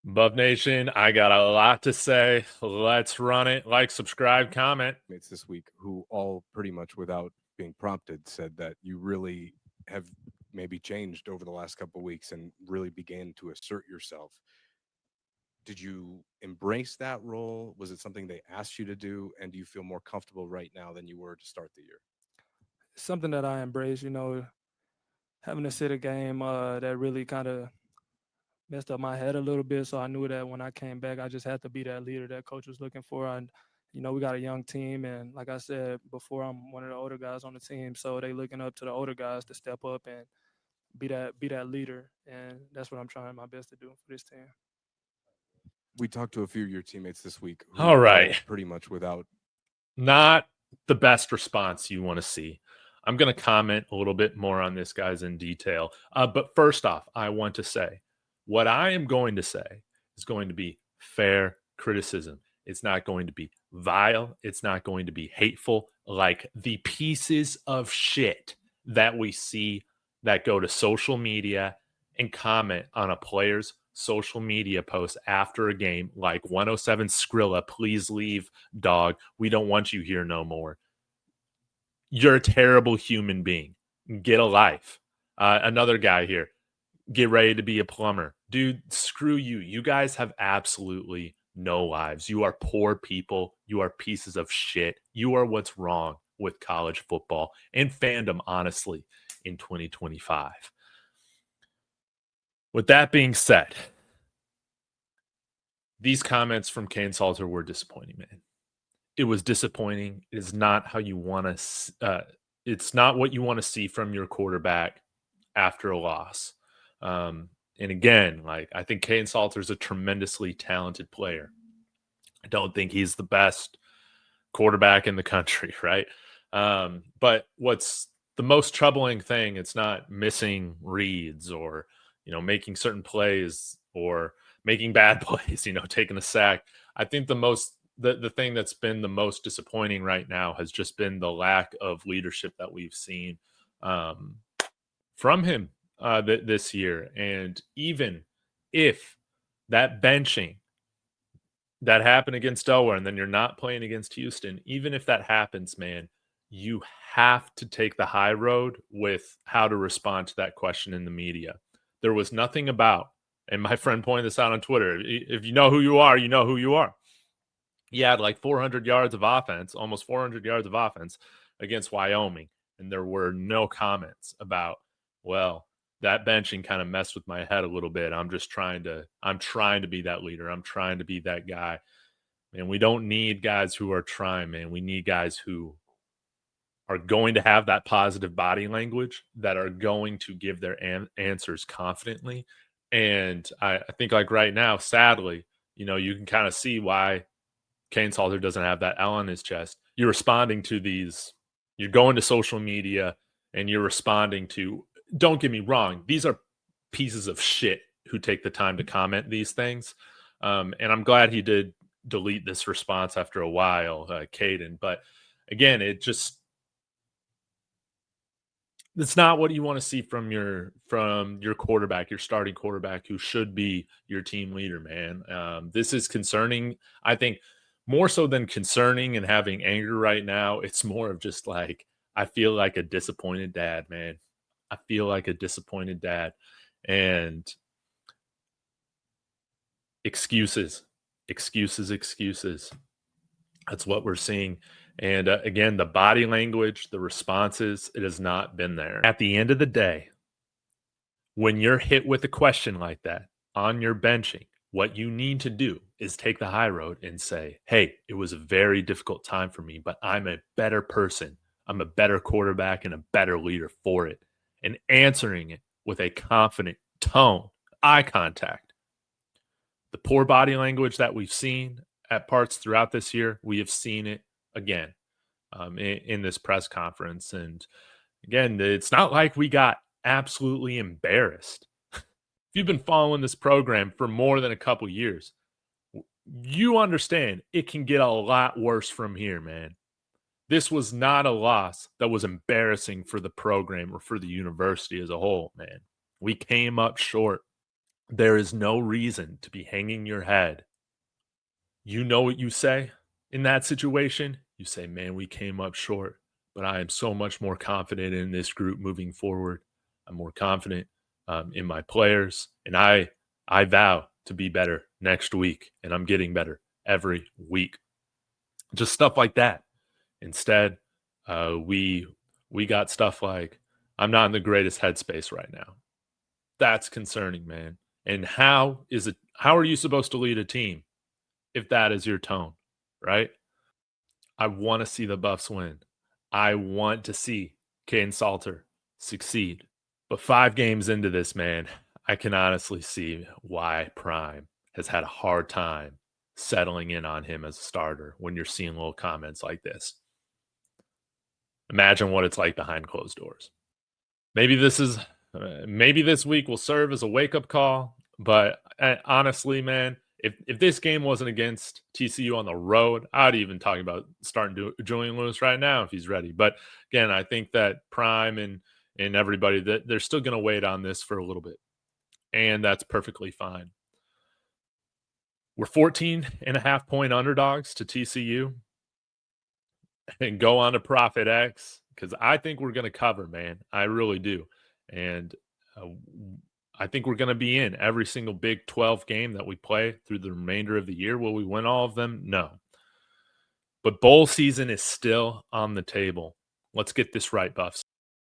Buff Nation, I got a lot to say. Let's run it. Like, subscribe, comment. Mates this week who all pretty much without being prompted said that you really have maybe changed over the last couple of weeks and really began to assert yourself. Did you embrace that role? Was it something they asked you to do? And do you feel more comfortable right now than you were to start the year? Something that I embrace, having to sit a game that really kind of messed up my head a little bit. So I knew that when I came back, I just had to be that leader that coach was looking for. And we got a young team, and like I said before, I'm one of the older guys on the team, so they looking up to the older guys to step up and be that leader, and that's what I'm trying my best to do for this team. We talked to a few of your teammates this week who All right. pretty much without. Not the best response you want to see. I'm going to comment a little bit more on this, guys, in detail. But first off, I want to say what I am going to say is going to be fair criticism. It's not going to be vile. It's not going to be hateful like the pieces of shit that we see that go to social media and comment on a player's social media post after a game like 107 Skrilla, please leave, dog. We don't want you here no more. You're a terrible human being. Get a life. Another guy here, get ready to be a plumber. Dude, screw you. You guys have absolutely no lives. You are poor people. You are pieces of shit. You are what's wrong with college football and fandom, honestly, in 2025. With that being said, these comments from Kaidon Salter were disappointing, man. It was disappointing. It is not how you want to. It's not what you want to see from your quarterback after a loss. And again, I think Kaidon Salter is a tremendously talented player. I don't think he's the best quarterback in the country, right? But what's the most troubling thing? It's not missing reads or making certain plays or making bad plays. Taking a sack. I think the thing that's been the most disappointing right now has just been the lack of leadership that we've seen from him this year. And even if that benching that happened against Delaware and then you're not playing against Houston, even if that happens, man, you have to take the high road with how to respond to that question in the media. There was nothing about, and my friend pointed this out on Twitter, if you know who you are, you know who you are. He had like 400 yards of offense, almost 400 yards of offense against Wyoming. And there were no comments about, well, that benching kind of messed with my head a little bit. I'm trying to be that leader. I'm trying to be that guy. And we don't need guys who are trying, man. We need guys who are going to have that positive body language, that are going to give their answers confidently. And I think like right now, sadly, you can kind of see why Kaidon Salter doesn't have that L on his chest. You're responding to these. You're going to social media and you're responding to. Don't get me wrong; these are pieces of shit who take the time to comment these things. And I'm glad he did delete this response after a while, Kaidon. But again, it's not what you want to see from your quarterback, your starting quarterback, who should be your team leader, man. This is concerning. I think more so than concerning and having anger right now, it's more of just like, I feel like a disappointed dad, man. I feel like a disappointed dad. And excuses. That's what we're seeing. And again, the body language, the responses, it has not been there. At the end of the day, when you're hit with a question like that on your benching, what you need to do is take the high road and say, hey, it was a very difficult time for me, but I'm a better person. I'm a better quarterback and a better leader for it. And answering it with a confident tone, eye contact. The poor body language that we've seen at parts throughout this year, we have seen it again in this press conference. And again, it's not like we got absolutely embarrassed. If you've been following this program for more than a couple years, you understand it can get a lot worse from here, man. This was not a loss that was embarrassing for the program or for the university as a whole, man. We came up short. There is no reason to be hanging your head. You know what you say in that situation? You say, man, we came up short, but I am so much more confident in this group moving forward. I'm more confident in my players, and I vow to be better next week, and I'm getting better every week. Just stuff like that. Instead, we got stuff like, I'm not in the greatest headspace right now. That's concerning, man. And how are you supposed to lead a team if that is your tone, right? I want to see the Buffs win. I want to see Kaidon Salter succeed. But 5 games into this, man, I can honestly see why Prime has had a hard time settling in on him as a starter when you're seeing little comments like this. Imagine what it's like behind closed doors. Maybe this week will serve as a wake-up call, but honestly, man, if this game wasn't against TCU on the road, I'd even talk about starting Julian Lewis right now if he's ready. But again, I think that Prime and everybody, that they're still going to wait on this for a little bit, and that's perfectly fine. We're 14.5-point underdogs to TCU and go on to Profit X because I think we're going to cover, man. I really do. And I think we're going to be in every single Big 12 game that we play through the remainder of the year. Will we win all of them? No. But bowl season is still on the table. Let's get this right, Buffs.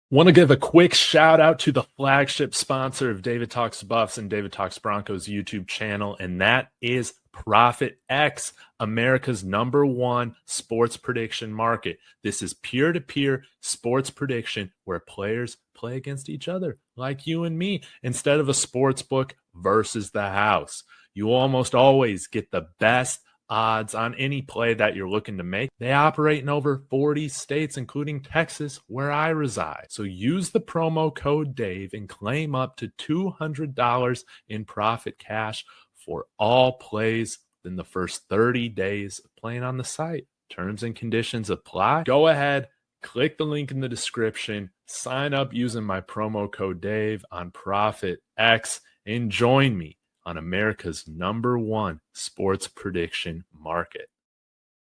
Want to give a quick shout out to the flagship sponsor of David Talks Buffs and David Talks Broncos YouTube channel, and that is Profit X, America's #1 sports prediction market. This is peer-to-peer sports prediction where players play against each other, like you and me, instead of a sports book versus the house. You almost always get the best odds on any play that you're looking to make. They operate in over 40 states, including Texas, where I reside. So use the promo code Dave and claim up to $200 in profit cash for all plays in the first 30 days of playing on the site. Terms and conditions apply. Go ahead, click the link in the description, sign up using my promo code Dave on Profit X, and join me on America's #1 sports prediction market.